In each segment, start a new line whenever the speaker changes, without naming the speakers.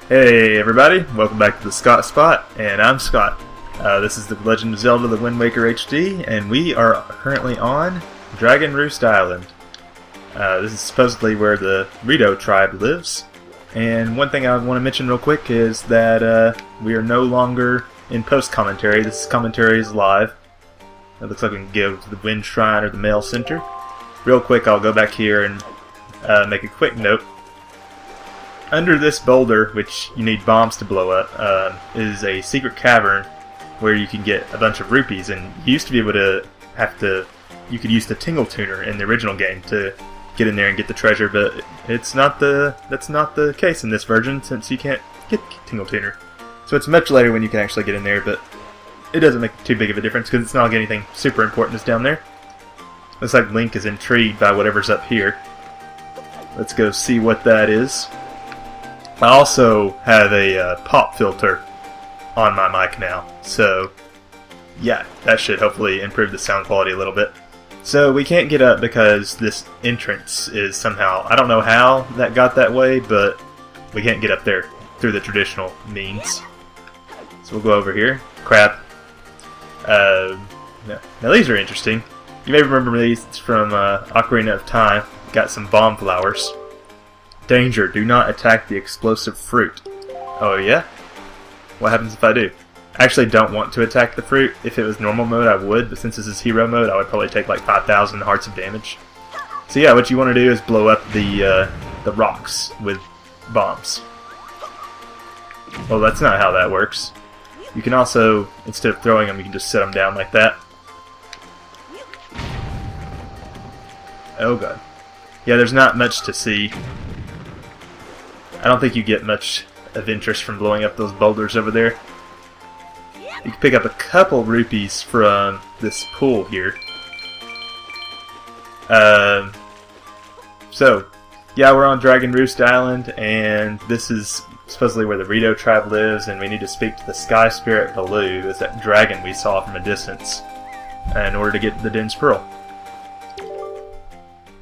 Hey everybody, welcome back to TheScottSpot, and I'm Scott. This is the Legend of Zelda The Wind Waker HD, and we are currently on Dragon Roost Island. This is supposedly where the Rito tribe lives, and one thing I want to mention real quick is that we are no longer in post-commentary. This commentary is live. It looks like we can give the Wind Shrine or the Mail Center. Real quick, I'll go back here and make a quick note. Under this boulder, which you need bombs to blow up, is a secret cavern where you can get a bunch of rupees. And you used to be able to you could use the tingle tuner in the original game to get in there and get the treasure, but that's not the case in this version since you can't get tingle tuner. So it's much later when you can actually get in there, but it doesn't make too big of a difference because it's not like anything super important is down there. Looks like Link is intrigued by whatever's up here. Let's go see what that is. I also have a pop filter on my mic now, so yeah, that should hopefully improve the sound quality a little bit. So we can't get up because this entrance is somehow, I don't know how that got that way, but we can't get up there through the traditional means. So we'll go over here. Crap. Now these are interesting. You may remember these from Ocarina of Time. Got some bomb flowers. Danger, do not attack the explosive fruit. Oh yeah? What happens if I do? I actually don't want to attack the fruit. If it was normal mode I would, but since this is hero mode I would probably take like 5,000 hearts of damage. So yeah, what you want to do is blow up the rocks with bombs. Well, that's not how that works. You can also, instead of throwing them, you can just set them down like that. Oh god. Yeah, there's not much to see. I don't think you get much of interest from blowing up those boulders over there. You can pick up a couple rupees from this pool here. So, yeah, we're on Dragon Roost Island, and this is supposedly where the Rito tribe lives, and we need to speak to the Sky Spirit Valoo, that's that dragon we saw from a distance, in order to get the Din's Pearl.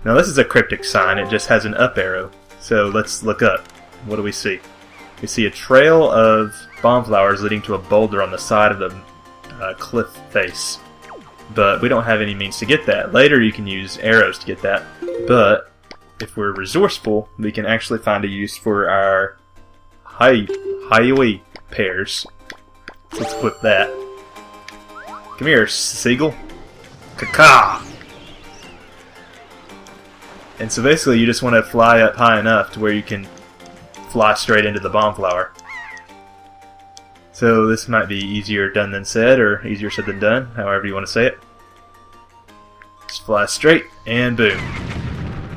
Now this is a cryptic sign, it just has an up arrow, so let's look up. What do we see? We see a trail of bomb flowers leading to a boulder on the side of the cliff face. But we don't have any means to get that. Later you can use arrows to get that. But if we're resourceful, we can actually find a use for our Hyoi Pears. So let's equip that. Come here, seagull. Caca! And so basically you just want to fly up high enough to where you can fly straight into the bomb flower. So this might be easier done than said, or easier said than done, however you want to say it. Just fly straight, and boom.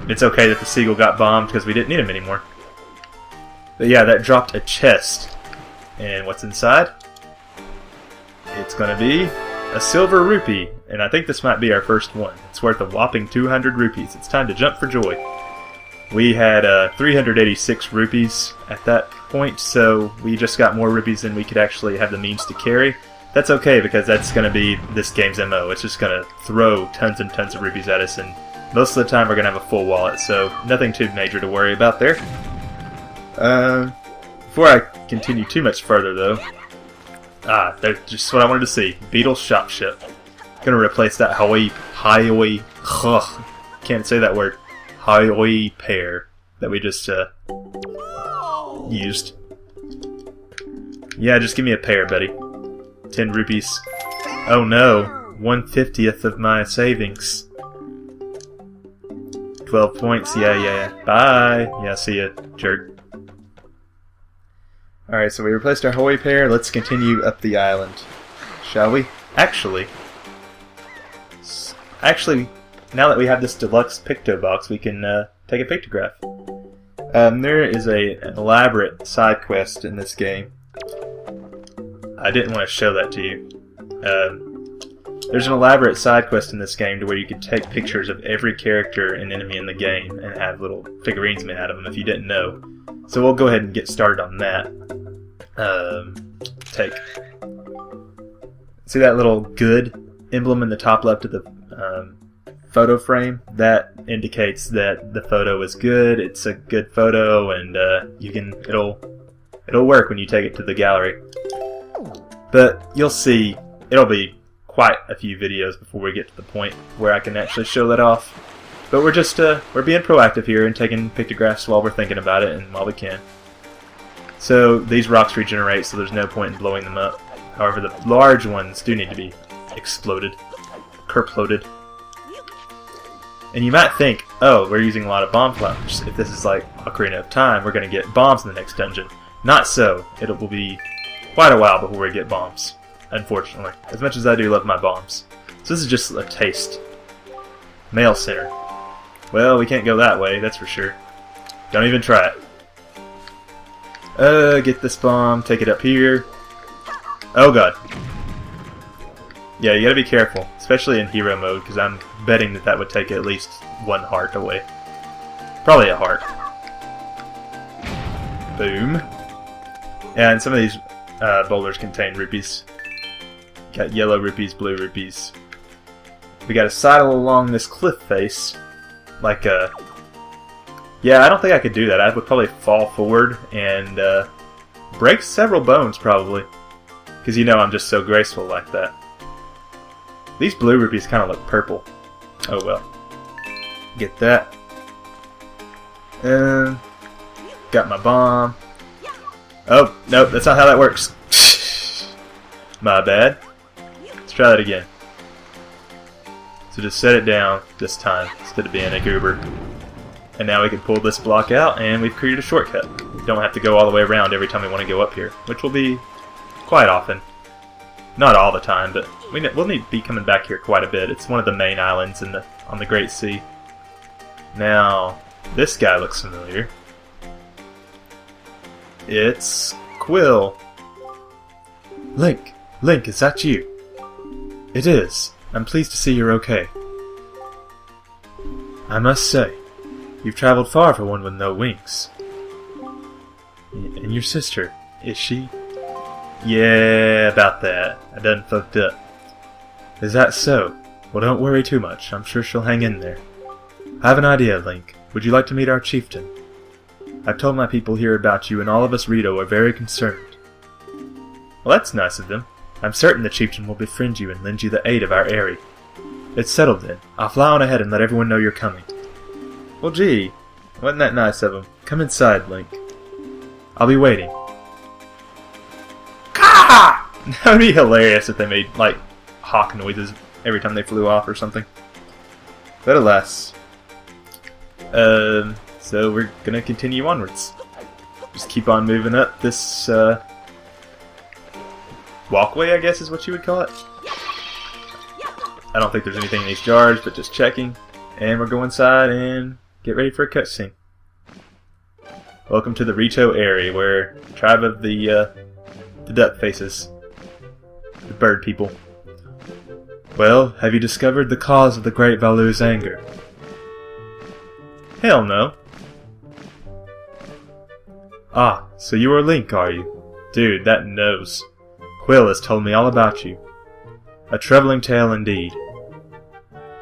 It's okay that the seagull got bombed because we didn't need him anymore. But yeah, that dropped a chest. And what's inside? It's going to be a silver rupee, and I think this might be our first one. It's worth a whopping 200 rupees. It's time to jump for joy. We had 386 rupees at that point, so we just got more rupees than we could actually have the means to carry. That's okay, because that's going to be this game's MO. It's just going to throw tons and tons of rupees at us, and most of the time we're going to have a full wallet, so nothing too major to worry about there. Before I continue too much further, though, that's just what I wanted to see. Beedle Shop Ship. Gonna replace that Hyoi can't say that word. Hyoi Pear that we just used. Yeah, just give me a pear, buddy. 10 rupees. Oh no, 1/50th of my savings. 12 points. Yeah. Bye. Yeah, see ya, jerk. Alright, so we replaced our Hyoi Pear. Let's continue up the island. Shall we? Actually, now that we have this deluxe picto box, we can take a pictograph. There is an elaborate side quest in this game. I didn't want to show that to you. There's an elaborate side quest in this game to where you can take pictures of every character and enemy in the game and have little figurines made out of them if you didn't know. So we'll go ahead and get started on that. See that little good emblem in the top left of the photo frame? That indicates that the photo is good, it's a good photo, and it'll It'll work when you take it to the gallery. But you'll see, it'll be quite a few videos before we get to the point where I can actually show that off. But we're just, we're being proactive here and taking pictographs while we're thinking about it and while we can. So these rocks regenerate, so there's no point in blowing them up. However, the large ones do need to be exploded. Kerploded. And you might think, oh, we're using a lot of bomb flowers. If this is like Ocarina of Time, we're going to get bombs in the next dungeon. Not so. It will be quite a while before we get bombs, unfortunately. As much as I do love my bombs. So this is just a taste. Mail center. Well, we can't go that way, that's for sure. Don't even try it. Get this bomb, take it up here. Oh god. Yeah, you gotta be careful, especially in hero mode, because I'm betting that that would take at least one heart away. Probably a heart. Boom. And some of these boulders contain rupees. Got yellow rupees, blue rupees. We got a sidle along this cliff face. Like yeah, I don't think I could do that. I would probably fall forward and break several bones, probably. Because you know I'm just so graceful like that. These blue rupees kind of look purple. Oh well. Get that. Got my bomb. Oh, nope, that's not how that works. My bad. Let's try that again. So just set it down this time, instead of being a goober. And now we can pull this block out, and we've created a shortcut. We don't have to go all the way around every time we want to go up here, which will be quite often. Not all the time, but we'll need to be coming back here quite a bit. It's one of the main islands on the Great Sea. Now, this guy looks familiar. It's Quill. Link, is that you? It is. I'm pleased to see you're okay. I must say, you've traveled far for one with no wings. And your sister, is she? Yeah, about that. I done fucked up. Is that so? Well, don't worry too much. I'm sure she'll hang in there. I have an idea, Link. Would you like to meet our chieftain? I've told my people here about you, and all of us Rito are very concerned. Well, that's nice of them. I'm certain the chieftain will befriend you and lend you the aid of our aerie. It's settled then. I'll fly on ahead and let everyone know you're coming. Well, gee. Wasn't that nice of him? Come inside, Link. I'll be waiting. Ka! That would be hilarious if they made, like, hawk noises every time they flew off or something. But alas. So we're gonna continue onwards. Just keep on moving up this, walkway, I guess is what you would call it. I don't think there's anything in these jars, but just checking. And we'll go inside and get ready for a cutscene. Welcome to the Rito aerie, where tribe of the duck faces. The bird people. Well, have you discovered the cause of the great Valoo's anger? Hell no. Ah, so you are Link, are you? Dude, that nose. Quill has told me all about you. A troubling tale indeed.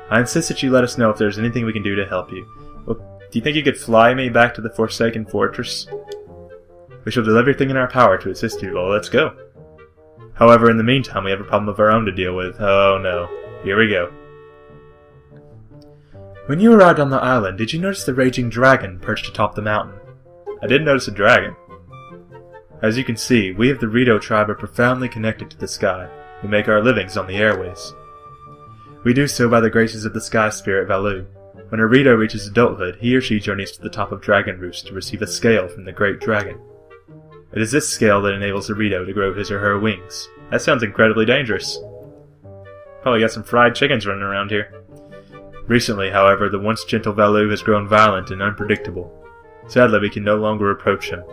I insist that you let us know if there's anything we can do to help you. Well, do you think you could fly me back to the Forsaken Fortress? We shall do everything in our power to assist you. Well, let's go. However, in the meantime, we have a problem of our own to deal with. Oh no. Here we go. When you arrived on the island, did you notice the raging dragon perched atop the mountain? I did notice a dragon. As you can see, we of the Rito tribe are profoundly connected to the sky. We make our livings on the airways. We do so by the graces of the sky spirit Valoo. When a Rito reaches adulthood, he or she journeys to the top of Dragon Roost to receive a scale from the great dragon. It is this scale that enables the Rito to grow his or her wings. That sounds incredibly dangerous. Probably got some fried chickens running around here. Recently, however, the once gentle Valoo has grown violent and unpredictable. Sadly, we can no longer approach him.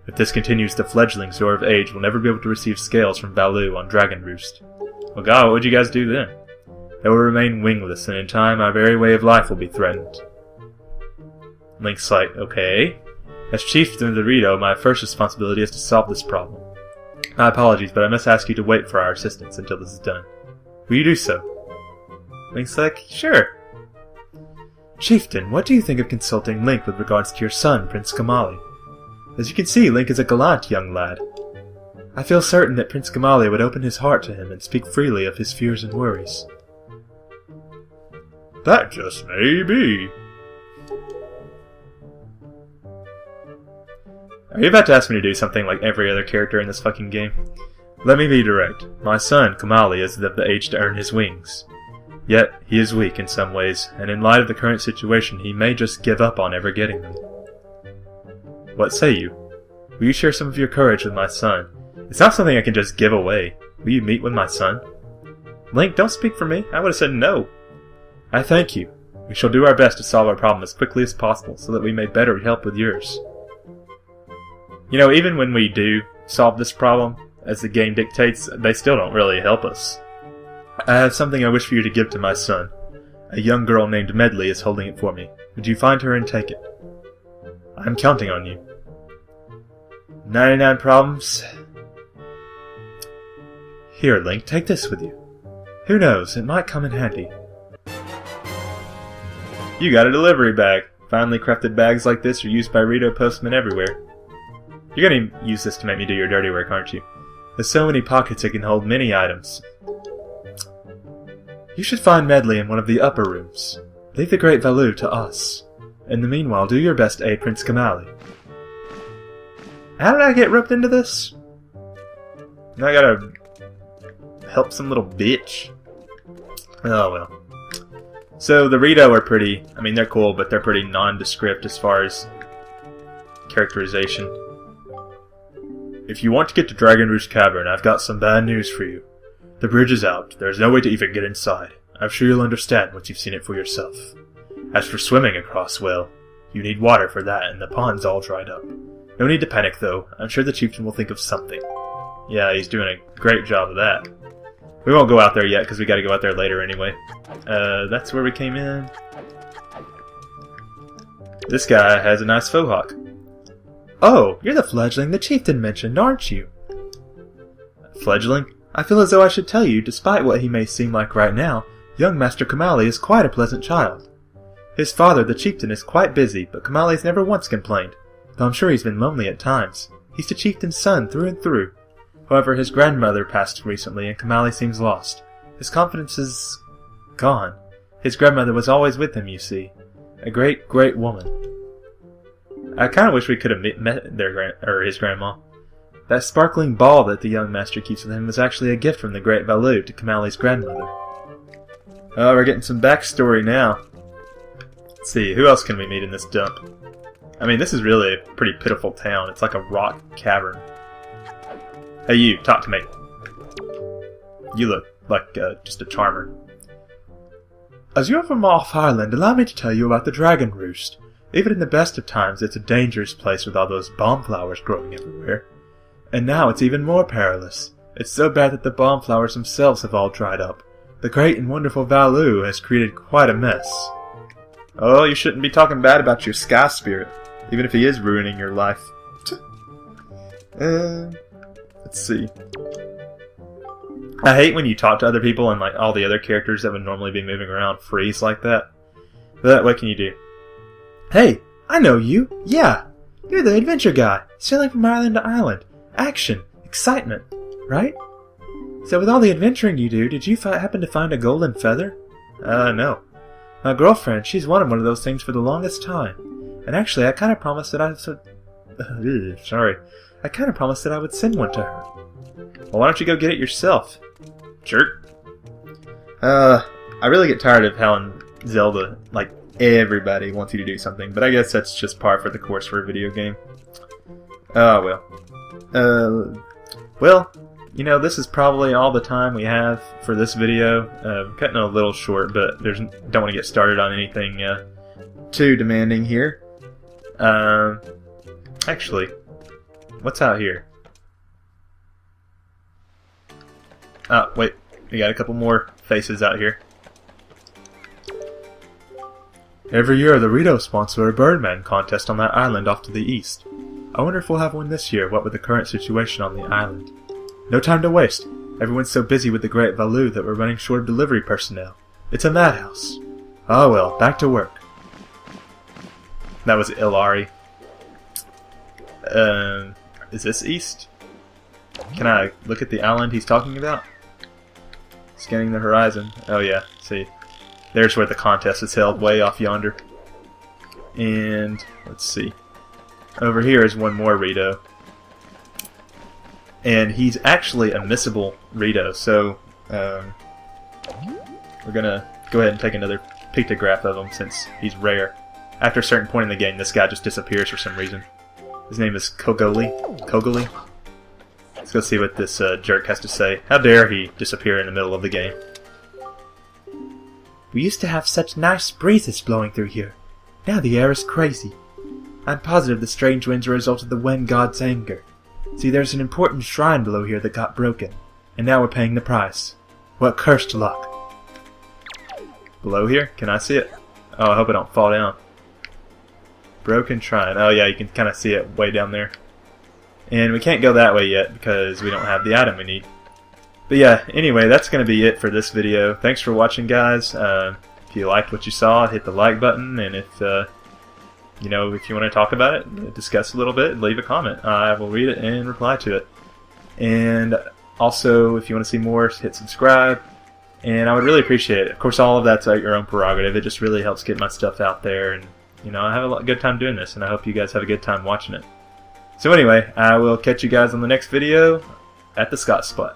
If this continues, the fledglings who are of age will never be able to receive scales from Valoo on Dragon Roost. Well, God, what would you guys do then? They will remain wingless, and in time our very way of life will be threatened. Link's like, okay. As chieftain of the Rito, my first responsibility is to solve this problem. My apologies, but I must ask you to wait for our assistance until this is done. Will you do so? Link's like, sure. Chieftain, what do you think of consulting Link with regards to your son, Prince Kamali? As you can see, Link is a gallant young lad. I feel certain that Prince Kamali would open his heart to him and speak freely of his fears and worries. That just may be. Are you about to ask me to do something like every other character in this fucking game? Let me be direct. My son, Kamali, is of the age to earn his wings. Yet, he is weak in some ways, and in light of the current situation, he may just give up on ever getting them. What say you? Will you share some of your courage with my son? It's not something I can just give away. Will you meet with my son? Link, don't speak for me. I would have said no. I thank you. We shall do our best to solve our problem as quickly as possible, so that we may better help with yours. You know, even when we do solve this problem, as the game dictates, they still don't really help us. I have something I wish for you to give to my son. A young girl named Medley is holding it for me. Would you find her and take it? I'm counting on you. 99 problems. Here, Link, take this with you. Who knows, it might come in handy. You got a delivery bag. Finely crafted bags like this are used by Rito postmen everywhere. You're gonna use this to make me do your dirty work, aren't you? With so many pockets, it can hold many items. You should find Medley in one of the upper rooms. Leave the great Valoo to us. In the meanwhile, do your best to aid Prince Kamali. How did I get roped into this? Now I gotta help some little bitch. Oh well. So the Rito are pretty, I mean they're cool, but they're pretty nondescript as far as characterization. If you want to get to Dragon Roost Cavern, I've got some bad news for you. The bridge is out. There's no way to even get inside. I'm sure you'll understand once you've seen it for yourself. As for swimming across, well, you need water for that, and the pond's all dried up. No need to panic, though. I'm sure the chieftain will think of something. Yeah, he's doing a great job of that. We won't go out there yet, because we gotta go out there later anyway. That's where we came in. This guy has a nice faux hawk. Oh, you're the fledgling the chieftain mentioned, aren't you? Fledgling? I feel as though I should tell you, despite what he may seem like right now, young Master Kamali is quite a pleasant child. His father, the chieftain, is quite busy, but Kamali's never once complained, though I'm sure he's been lonely at times. He's the chieftain's son through and through. However, his grandmother passed recently, and Kamali seems lost. His confidence is gone. His grandmother was always with him, you see. A great, great woman. I kind of wish we could have met his grandma. That sparkling ball that the young master keeps with him was actually a gift from the great Valoo to Kamali's grandmother. Oh, we're getting some backstory now. Let's see, who else can we meet in this dump? I mean, this is really a pretty pitiful town. It's like a rock cavern. Hey you, talk to me. You look like just a charmer. As you're from off Island, allow me to tell you about the Dragon Roost. Even in the best of times, it's a dangerous place with all those bomb flowers growing everywhere. And now it's even more perilous. It's so bad that the bomb flowers themselves have all dried up. The great and wonderful Valoo has created quite a mess. Oh, you shouldn't be talking bad about your sky spirit, even if he is ruining your life. Let's see. I hate when you talk to other people and like all the other characters that would normally be moving around freeze like that. But what can you do? Hey, I know you. Yeah, you're the adventure guy, sailing from island to island. Action, excitement, right? So with all the adventuring you do, did you happen to find a golden feather? No. My girlfriend, she's wanted one of those things for the longest time. And actually, I kind of promised that I promised that I would send one to her. Well, why don't you go get it yourself? Jerk. I really get tired of how in Zelda, like, everybody wants you to do something, but I guess that's just par for the course for a video game. Oh, well. Well, you know, this is probably all the time we have for this video. Cutting it a little short, but don't want to get started on anything too demanding here. Actually, what's out here? Oh, wait. We got a couple more faces out here. Every year, the Rito sponsor a Birdman contest on that island off to the east. I wonder if we'll have one this year, what with the current situation on the island. No time to waste. Everyone's so busy with the great Valoo that we're running short of delivery personnel. It's a madhouse. Oh well, back to work. That was Aerie. Is this east? Can I look at the island he's talking about? Scanning the horizon. Oh yeah, see. There's where the contest is held, way off yonder. And, let's see. Over here is one more Rito. And he's actually a missable Rito, so we're gonna go ahead and take another pictograph of him since he's rare. After a certain point in the game, this guy just disappears for some reason. His name is Kogoli. Let's go see what this jerk has to say. How dare he disappear in the middle of the game.
We used to have such nice breezes blowing through here. Now the air is crazy. I'm positive the strange winds are a result of the wind god's anger. See, there's an important shrine below here that got broken, and now we're paying the price. What cursed luck.
Below here? Can I see it? Oh, I hope I don't fall down. Broken shrine. Oh yeah, you can kind of see it way down there. And we can't go that way yet because we don't have the item we need. But yeah, anyway, that's going to be it for this video. Thanks for watching, guys. If you liked what you saw, hit the like button, and if you know, if you want to talk about it, discuss a little bit, leave a comment. I will read it and reply to it. And also, if you want to see more, hit subscribe. And I would really appreciate it. Of course, all of that's at your own prerogative. It just really helps get my stuff out there, and you know, I have a good time doing this, and I hope you guys have a good time watching it. So anyway, I will catch you guys on the next video at TheScottSpot.